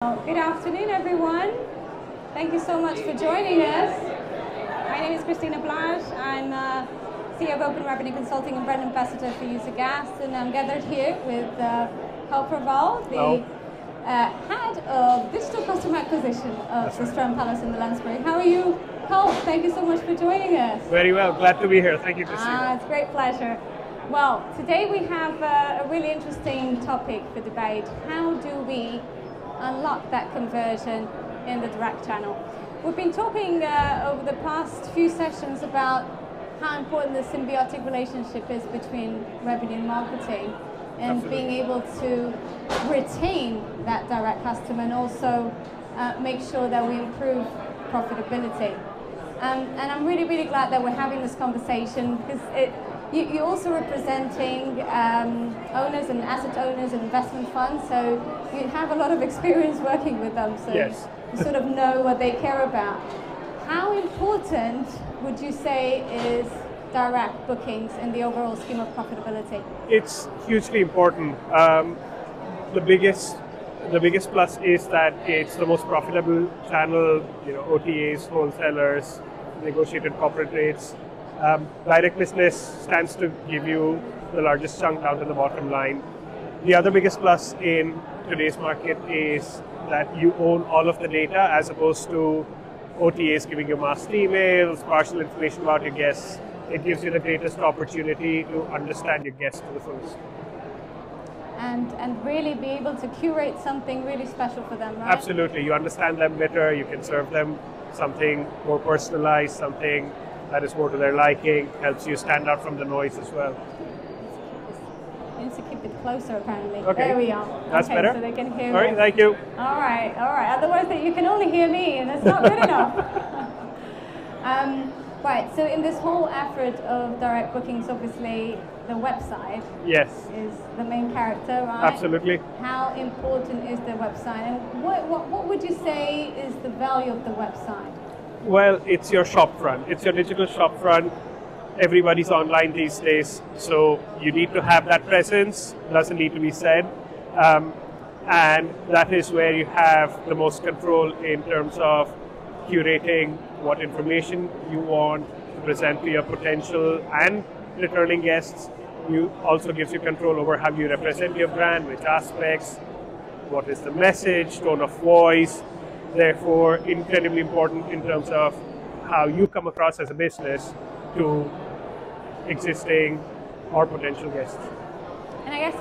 Good afternoon, everyone. Thank you so much for joining us. My name is Cristina Blaj. I'm CEO of Open Revenue Consulting and brand ambassador for Userguest, and I'm gathered here with Raval, the head of digital customer acquisition of the Strand Palace in the Lansbury. How are you, Kalp? Thank you so much for joining us. Very well. Glad to be here. Thank you, Cristina. It's a great pleasure. Well, today we have a really interesting topic for debate. How do we unlock that conversion in the direct channel? We've been talking over the past few sessions about how important the symbiotic relationship is between revenue and marketing, and Absolutely. being able to retain that direct customer and also make sure that we improve profitability. And I'm really, really glad that we're having this conversation, because you're also representing owners and asset owners and investment funds, so you have a lot of experience working with them, so Yes. you sort of know what they care about. How important would you say is direct bookings in the overall scheme of profitability? It's hugely important. The biggest plus is that it's the most profitable channel. OTAs, wholesalers, negotiated corporate rates. Direct business stands to give you the largest chunk down to the bottom line. The other biggest plus in today's market is that you own all of the data, as opposed to OTAs giving you masked emails, partial information about your guests. It gives you the greatest opportunity to understand your guests to the fullest. And really be able to curate something really special for them, right? Absolutely. You understand them better, you can serve them something more personalized, something that is more to their liking, helps you stand out from the noise as well. You need to keep it closer, apparently. Okay. There we are. That's okay, better. So they can hear All right, me. thank you. All right. Otherwise, you can only hear me, and that's not good enough. Right. So in this whole effort of direct bookings, obviously the website Yes. is the main character, right? Absolutely. How important is the website, and what would you say is the value of the website? Well, it's your shop front. It's your digital shop front. Everybody's online these days, so you need to have that presence. Doesn't need to be said. And that is where you have the most control in terms of curating what information you want to present to your potential and returning guests. You also gives you control over how you represent your brand, which aspects, what is the message, tone of voice. Therefore, incredibly important in terms of how you come across as a business to existing or potential guests. And I guess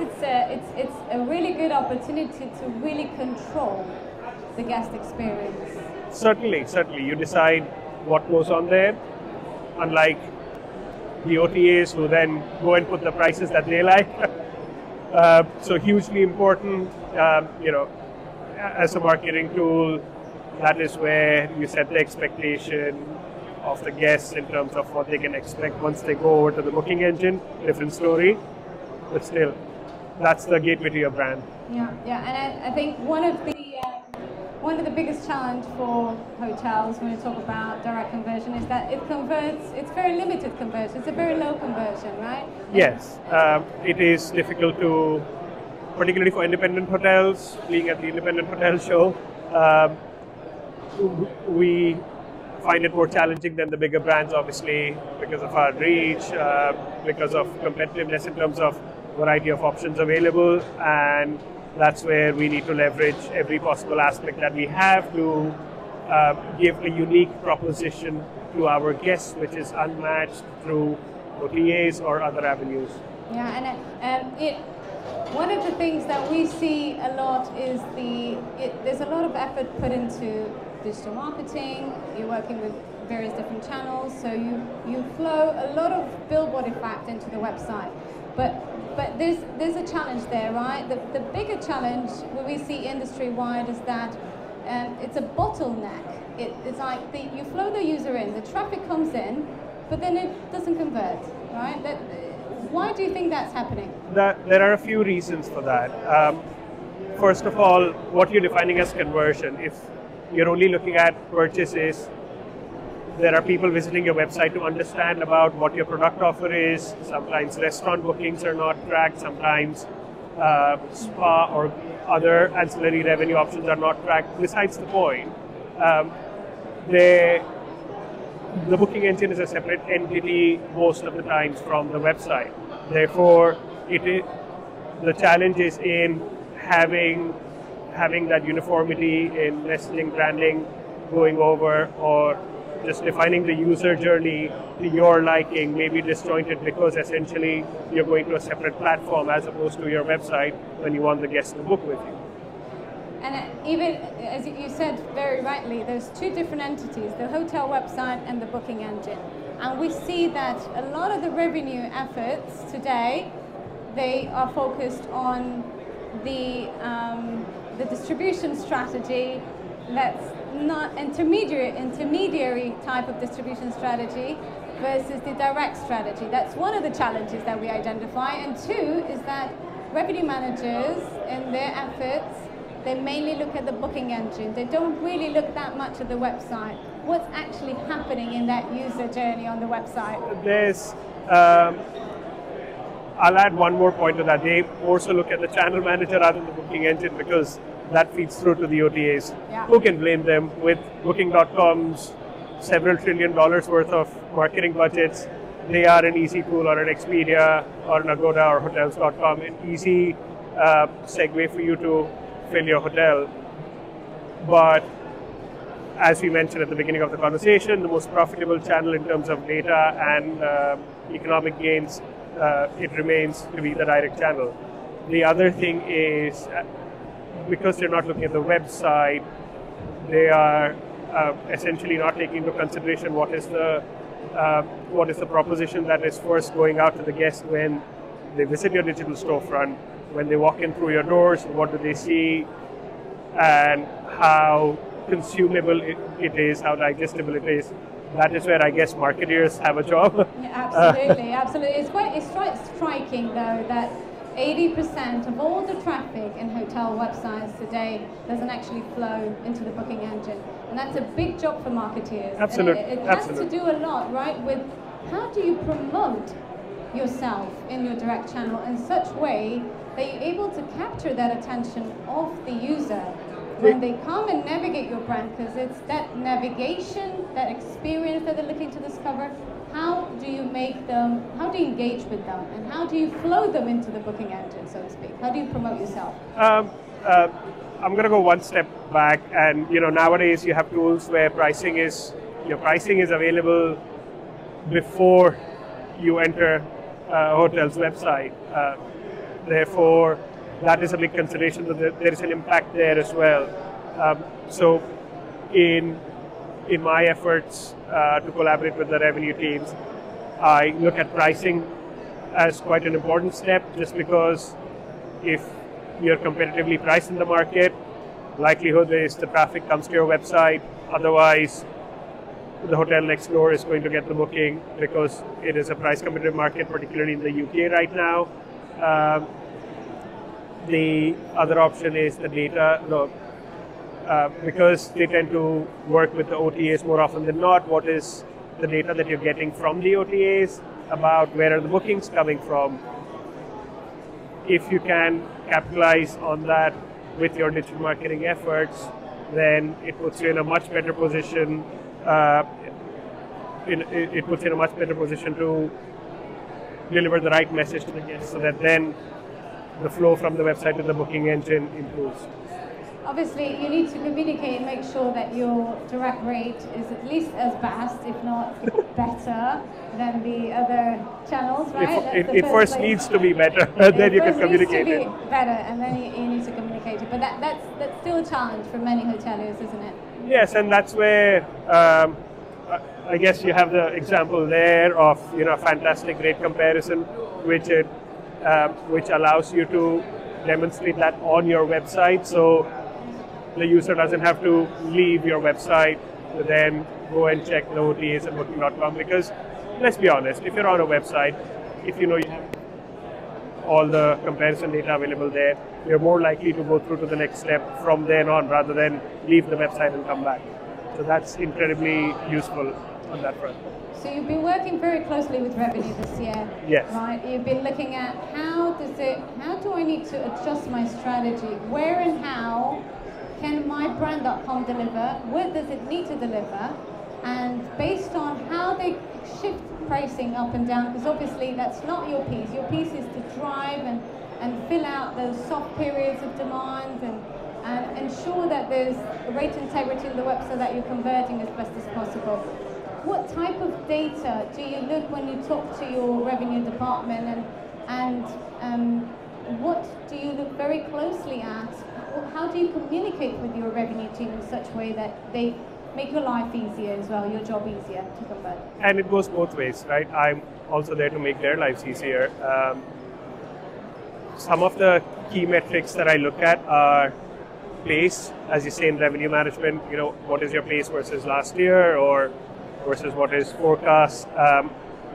it's a really good opportunity to really control the guest experience. Certainly. You decide what goes on there, unlike the OTAs who then go and put the prices that they like. So hugely important, as a marketing tool. That is where you set the expectation of the guests in terms of what they can expect once they go over to the booking engine. Different story, but still, that's the gateway to your brand. Yeah, and I think one of the biggest challenge for hotels when we talk about direct conversion is that it's very limited conversion. It's a very low conversion, right? Yes, it is difficult to, particularly for independent hotels. Being at the independent hotel show, we find it more challenging than the bigger brands, obviously, because of our reach, because of competitiveness in terms of variety of options available, and that's where we need to leverage every possible aspect that we have to give a unique proposition to our guests, which is unmatched through OTAs or other avenues. Yeah, and one of the things that we see a lot is there's a lot of effort put into digital marketing. You're working with various different channels, so you flow a lot of billboard effect into the website. But there's a challenge there, right? The bigger challenge we see industry-wide is that it's a bottleneck. It's like you flow the user in, the traffic comes in, but then it doesn't convert, right? Why do you think that's happening? There are a few reasons for that. First of all, what you're defining as conversion. If you're only looking at purchases, there are people visiting your website to understand about what your product offer is. Sometimes restaurant bookings are not tracked. Sometimes spa or other ancillary revenue options are not tracked. Besides the point, the booking engine is a separate entity most of the times from the website. Therefore, the challenge is in having that uniformity in messaging, branding, going over, or just defining the user journey to your liking, maybe disjointed because essentially you're going to a separate platform as opposed to your website when you want the guest to book with you. And even, as you said very rightly, there's two different entities, the hotel website and the booking engine. And we see that a lot of the revenue efforts today, they are focused on the distribution strategy that's not intermediary type of distribution strategy versus the direct strategy. That's one of the challenges that we identify. And two is that revenue managers in their efforts, they mainly look at the booking engine. They don't really look that much at the website. What's actually happening in that user journey on the website? There's, I'll add one more point to that. They also look at the channel manager rather than the booking engine because that feeds through to the OTAs. Yeah. Who can blame them? With Booking.com's several $1 trillion worth of marketing budgets, they are an easy tool, or an Expedia or an Agoda or Hotels.com, an easy segue for you to fill your hotel. But as we mentioned at the beginning of the conversation, the most profitable channel in terms of data and economic gains, it remains to be the direct channel. The other thing is, because they're not looking at the website, they are essentially not taking into consideration what is the proposition that is first going out to the guest when they visit your digital storefront, when they walk in through your doors, what do they see, and how consumable it is, how digestible it is. That is where I guess marketers have a job. Yeah, absolutely, absolutely. It's quite striking though that 80% of all the traffic in hotel websites today doesn't actually flow into the booking engine. And that's a big job for marketeers. Absolutely. And it has to do a lot, right, with how do you promote yourself in your direct channel in such way that you're able to capture that attention of the user when they come and navigate your brand, because it's that navigation, that experience that they're looking to discover. How do you make them, how do you engage with them, and how do you flow them into the booking engine, so to speak? How do you promote yourself? I'm going to go one step back, and nowadays you have tools where your pricing is available before you enter a hotel's website. Therefore, that is a big consideration. That there is an impact there as well. So, in my efforts to collaborate with the revenue teams, I look at pricing as quite an important step, just because if you're competitively priced in the market, likelihood is the traffic comes to your website. Otherwise, the hotel next door is going to get the booking because it is a price competitive market, particularly in the UK right now. The other option is the data. Because they tend to work with the OTAs more often than not, what is the data that you're getting from the OTAs about where are the bookings coming from? If you can capitalize on that with your digital marketing efforts, then it puts you in a much better position. It puts you in a much better position to deliver the right message to the guests, so that then the flow from the website to the booking engine improves. Obviously, you need to communicate and make sure that your direct rate is at least as vast, if not better, than the other channels, right? It first needs to be better, then you can communicate it. It needs to be better, and then you need to communicate it. But that's still a challenge for many hoteliers, isn't it? Yes, and that's where I guess you have the example there of a fantastic rate comparison, which allows you to demonstrate that on your website, so the user doesn't have to leave your website to then go and check the OTAs and Booking.com. Because let's be honest, if you're on a website, if you have all the comparison data available there, you're more likely to go through to the next step from then on rather than leave the website and come back. So that's incredibly useful. on that front. So you've been working very closely with revenue this year, Yes. right? You've been looking at how do I need to adjust my strategy? Where and how can my brand.com deliver? What does it need to deliver? And based on how they shift pricing up and down, because obviously that's not your piece. Your piece is to drive and fill out those soft periods of demand and ensure that there's rate integrity in the web so that you're converting as best as possible. What type of data do you look when you talk to your revenue department, and what do you look very closely at? How do you communicate with your revenue team in such a way that they make your life easier as well, your job easier to convert? And it goes both ways, right? I'm also there to make their lives easier. Some of the key metrics that I look at are pace, as you say in revenue management. You know, what is your pace versus last year, or versus what is forecast?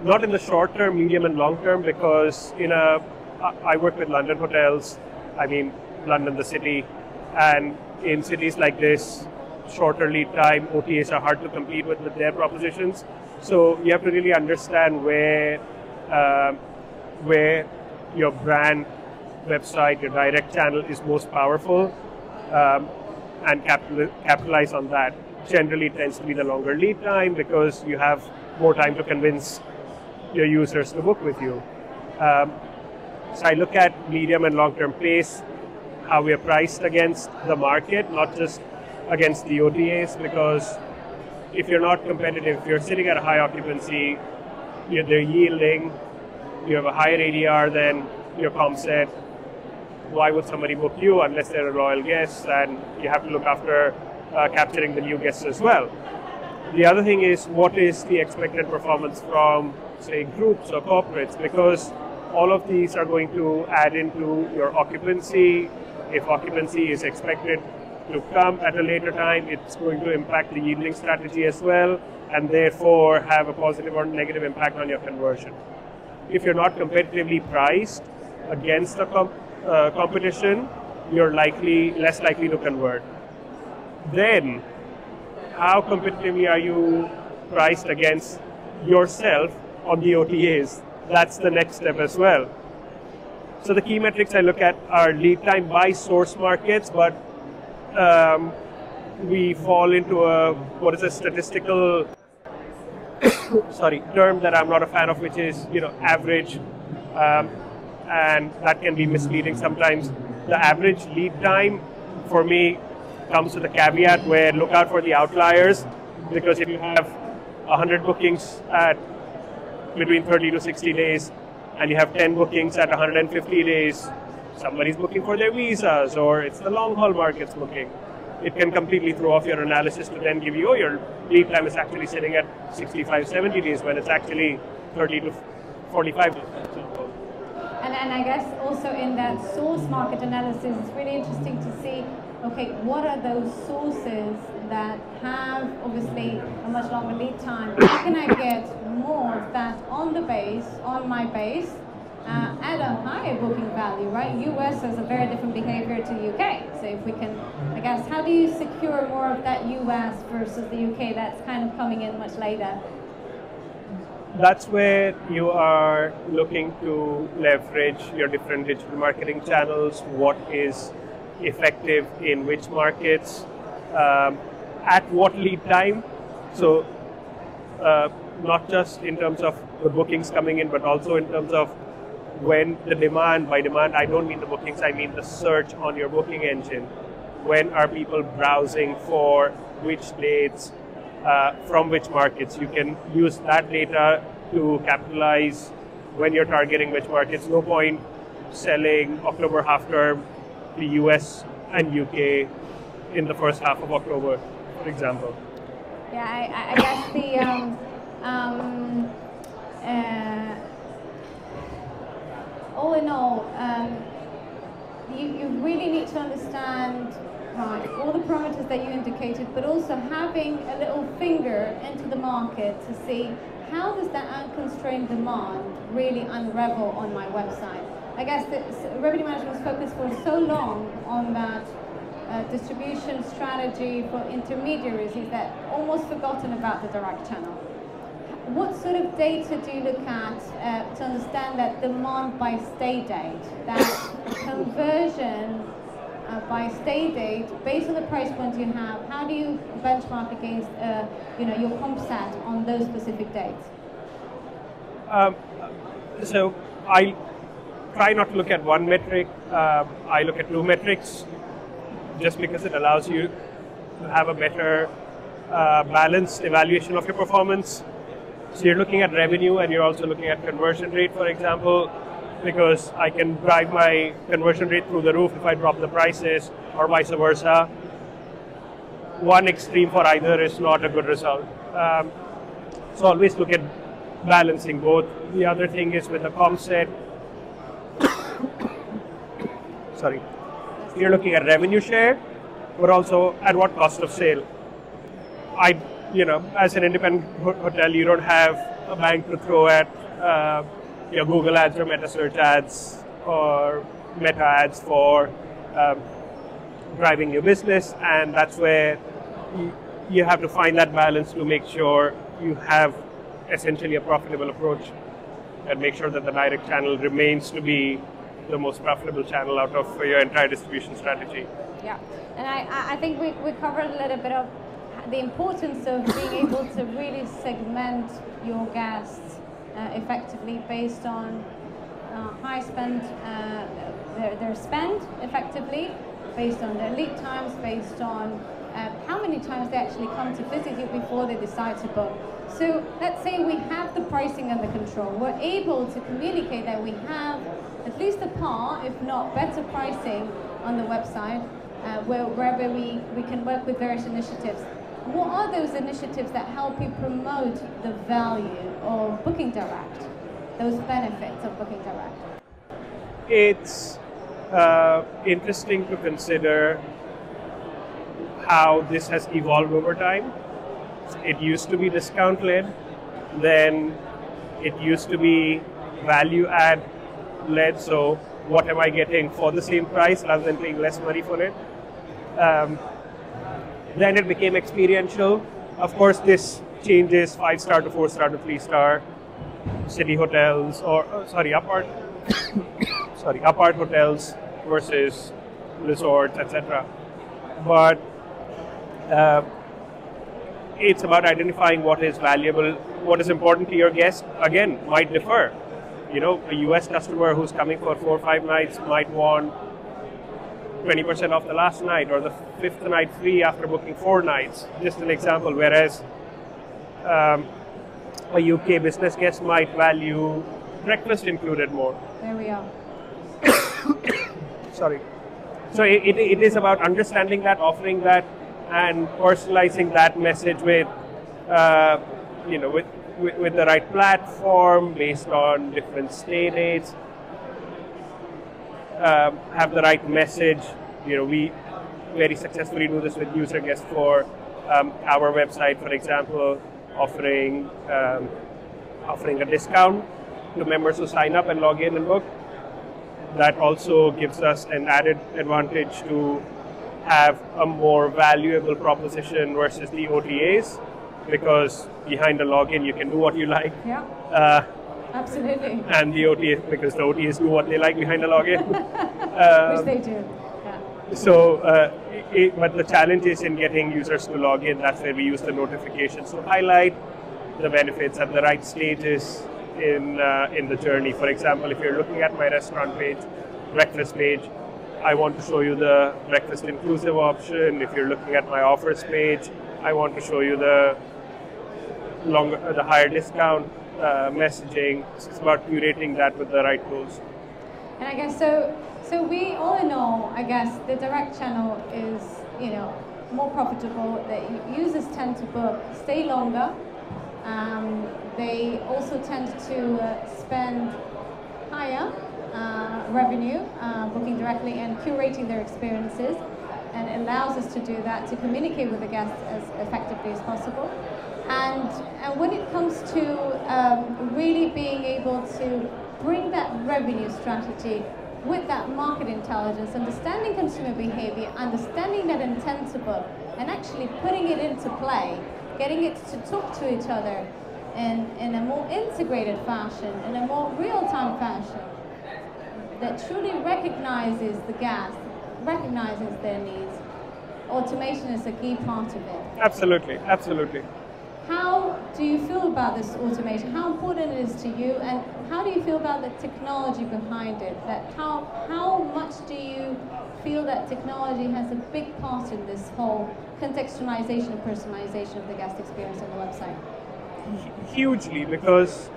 Not in the short term, medium and long term, because I work with London hotels. I mean, London, the city, and in cities like this, shorter lead time, OTAs are hard to compete with their propositions. So you have to really understand where your brand, website, your direct channel is most powerful, and capitalize on that. Generally, it tends to be the longer lead time because you have more time to convince your users to book with you. So I look at medium and long-term pace, how we are priced against the market, not just against the OTAs, because if you're not competitive, if you're sitting at a high occupancy, they're yielding, you have a higher ADR than your comp set, why would somebody book you unless they're a loyal guest? And you have to look after capturing the new guests as well. The other thing is, what is the expected performance from, say, groups or corporates? Because all of these are going to add into your occupancy. If occupancy is expected to come at a later time, it's going to impact the yielding strategy as well, and therefore have a positive or negative impact on your conversion. If you're not competitively priced against the competition, you're less likely to convert. Then, how competitively are you priced against yourself on the OTAs? That's the next step as well. So the key metrics I look at are lead time by source markets, but we fall into what is a statistical term that I'm not a fan of, which is average, and that can be misleading sometimes. The average lead time for me comes with a caveat where look out for the outliers, because if you have 100 bookings at between 30 to 60 days and you have 10 bookings at 150 days, somebody's booking for their visas, or it's the long haul market's booking. It can completely throw off your analysis to then give you, oh, your lead time is actually sitting at 65, 70 days when it's actually 30 to 45 days. And I guess also in that source market analysis, it's really interesting to see, okay, what are those sources that have obviously a much longer lead time? How can I get more of that on my base, at a higher booking value, right? US has a very different behavior to UK. So if we can, I guess, how do you secure more of that US versus the UK that's kind of coming in much later? That's where you are looking to leverage your different digital marketing channels, what is effective in which markets, at what lead time. So not just in terms of the bookings coming in, but also in terms of when the demand, by demand I don't mean the bookings, I mean the search on your booking engine. When are people browsing for which dates, from which markets? You can use that data to capitalize when you're targeting which markets. No point selling October half term to US and UK in the first half of October, for example. Yeah, I guess the all in all, you really need to understand, right, all the parameters that you indicated, but also having a little finger into the market to see how does that unconstrained demand really unravel on my website. I guess the revenue management was focused for so long on that distribution strategy for intermediaries is that almost forgotten about the direct channel. what sort of data do you look at to understand that demand by stay date, that conversion by stay date, based on the price point you have? How do you benchmark against your comp set on those specific dates? So I try not to look at one metric. I look at two metrics, just because it allows you to have a better balanced evaluation of your performance. So you're looking at revenue and you're also looking at conversion rate, for example, because I can drive my conversion rate through the roof if I drop the prices, or vice versa. One extreme for either is not a good result. So always look at balancing both. The other thing is with the comp set, sorry, you're looking at revenue share, but also at what cost of sale. As an independent hotel, you don't have a bank to throw at your Google ads or meta search ads or meta ads for driving your business, and that's where you have to find that balance to make sure you have essentially a profitable approach and make sure that the direct channel remains to be the most profitable channel out of your entire distribution strategy. Yeah, and I think we covered a little bit of the importance of being able to really segment your guests effectively based on high spend, their spend effectively, based on their lead times, based on how many times they actually come to visit you before they decide to book. So let's say we have the pricing under control. We're able to communicate that we have at least a par, if not better pricing on the website, wherever we can work with various initiatives. What are those initiatives that help you promote the value of Booking Direct, those benefits of Booking Direct? It's interesting to consider how this has evolved over time. It used to be discount-led, then it used to be value-add-led, so what am I getting for the same price rather than paying less money for it? Then it became experiential. Of course, this changes 5-star to 4-star to 3-star city hotels, or apart hotels versus resorts, etc. But it's about identifying what is valuable, what is important to your guest. Again, might differ. A US customer who's coming for 4 or 5 nights might want 20% off the last night, or the 5th night free after booking 4 nights. Just an example. Whereas a UK business guest might value breakfast included more. There we are. Sorry. So it is about understanding that, offering that, and personalizing that message with with the right platform based on different stay dates. Have the right message. We very successfully do this with Userguest for our website, for example, offering a discount to members who sign up and log in and book. That also gives us an added advantage to have a more valuable proposition versus the OTAs, because behind the login you can do what you like. Yeah. Absolutely. And the OTAs, because the OTAs do what they like behind the login. Which they do. Yeah. So, but the challenge is in getting users to log in. That's where we use the notifications to highlight the benefits at the right stages in the journey. For example, if you're looking at my restaurant page, breakfast page, I want to show you the breakfast inclusive option. If you're looking at my offers page, I want to show you the higher discount messaging. It's about curating that with the right tools. And I guess so we all in all, I guess the direct channel is more profitable. The users tend to book, stay longer. They also tend to spend higher revenue booking directly and curating their experiences, and it allows us to do that, to communicate with the guests as effectively as possible. And when it comes to really being able to bring that revenue strategy with that market intelligence, understanding consumer behavior, understanding that intent to book, and actually putting it into play, getting it to talk to each other, in a more integrated fashion, in a more real-time fashion, that truly recognizes the guest, recognizes their needs, automation is a key part of it. Absolutely, absolutely. How do you feel about this automation? How important it is to you, and how do you feel about the technology behind it? That how much do you feel that technology has a big part in this whole contextualization and personalization of the guest experience on the website? Hugely, because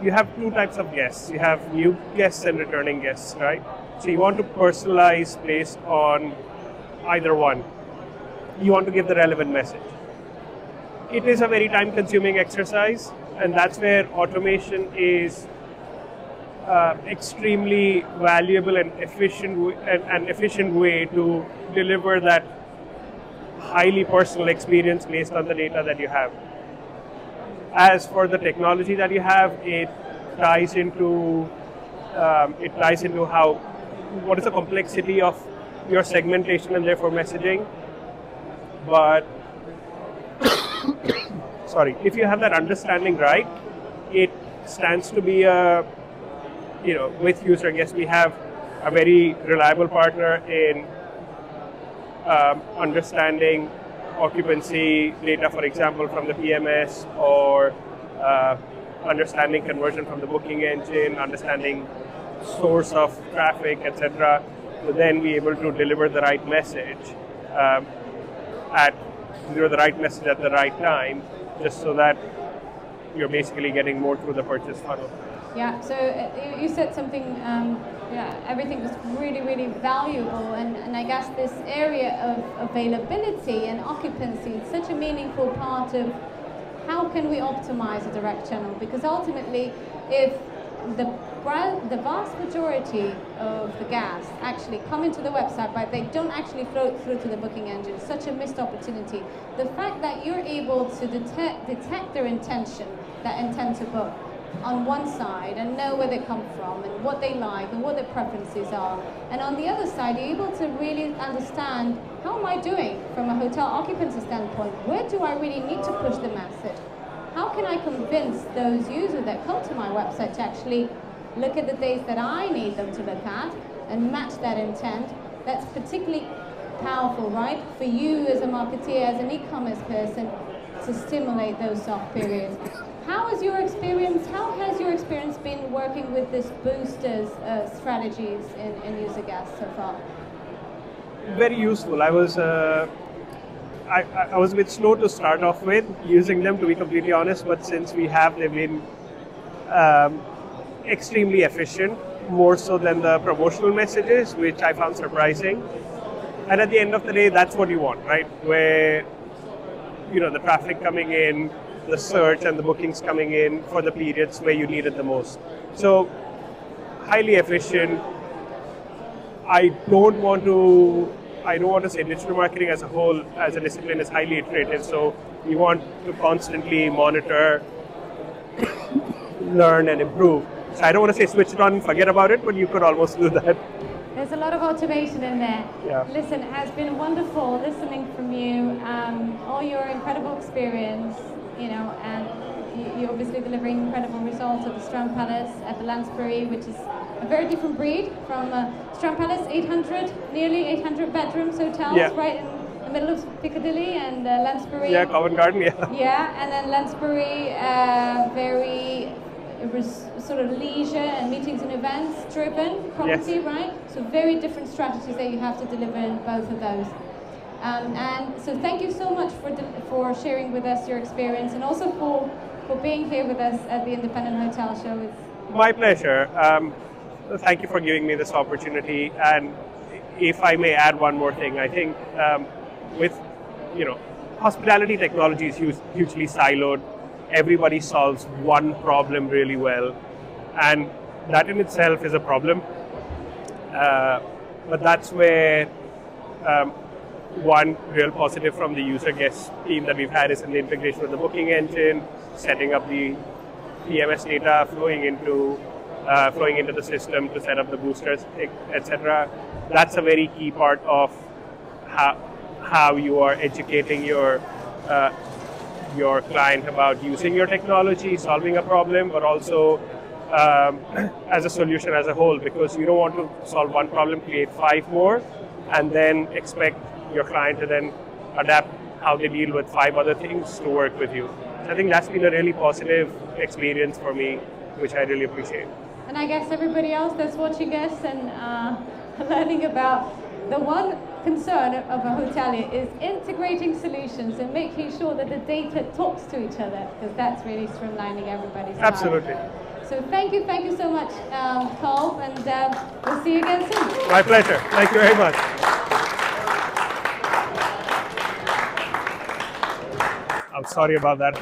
you have two types of guests. You have new guests and returning guests, right? So you want to personalize based on either one. You want to give the relevant message. It is a very time-consuming exercise, and that's where automation is extremely valuable and efficient way to deliver that highly personal experience based on the data that you have. As for the technology that you have, it ties into what is the complexity of your segmentation and therefore messaging. But sorry, if you have that understanding right, it stands to be a, with Userguest, we have a very reliable partner in understanding occupancy data, for example, from the PMS, or understanding conversion from the booking engine, understanding source of traffic, etc., to then be able to deliver the right message at the right time, just so that you're basically getting more through the purchase funnel. Yeah, so you said something, everything was really, really valuable, and I guess this area of availability and occupancy is such a meaningful part of how can we optimize a direct channel, because ultimately, if the vast majority of the guests actually come into the website, but they don't actually flow through to the booking engine, such a missed opportunity. The fact that you're able to detect their intention, that intent to book, on one side, and know where they come from and what they like and what their preferences are, and on the other side you're able to really understand, how am I doing from a hotel occupancy standpoint? Where do I really need to push the message? How can I convince those users that come to my website to actually look at the days that I need them to look at and match that intent? That's particularly powerful, right, for you as a marketeer, as an e-commerce person, to stimulate those soft periods. How has your experience been working with this boosters strategies in Userguest so far? Very useful. I was a bit slow to start off with using them, to be completely honest, but since we have, they've been extremely efficient, more so than the promotional messages, which I found surprising. And at the end of the day, that's what you want, right? Where the traffic coming in, the search and the bookings coming in for the periods where you need it the most. So highly efficient. I don't want to say digital marketing as a whole, as a discipline, is highly iterative. So you want to constantly monitor, learn and improve. So I don't want to say switch it on and forget about it, but you could almost do that. There's a lot of automation in there. Yeah. Listen, it has been wonderful listening from you, all your incredible experience, and you're obviously delivering incredible results at the Strand Palace, at the Lansbury, which is a very different breed from Strand Palace, nearly 800 bedrooms hotels, yeah, right in the middle of Piccadilly, and Lansbury. Yeah, Covent Garden, yeah. Yeah, and then Lansbury, it was sort of leisure and meetings and events driven property, yes, right? So very different strategies that you have to deliver in both of those. And so thank you so much for sharing with us your experience, and also for being here with us at the Independent Hotel Show. It's my pleasure. Thank you for giving me this opportunity. And if I may add one more thing, I think with hospitality technology is hugely siloed. Everybody solves one problem really well, and that in itself is a problem. But that's where one real positive from the Userguest team that we've had is in the integration with the booking engine, setting up the PMS data, flowing into the system to set up the boosters, etc. That's a very key part of how you are educating your your client about using your technology, solving a problem, but also as a solution as a whole, because you don't want to solve one problem, create 5 more, and then expect your client to then adapt how they deal with 5 other things to work with you. So I think that's been a really positive experience for me, which I really appreciate. And I guess everybody else that's watching us and learning about the one concern of a hotelier is integrating solutions and making sure that the data talks to each other, because that's really streamlining everybody's life. Absolutely. So thank you so much, Kalp, and we'll see you again soon. My pleasure. Thank you very much. I'm sorry about that.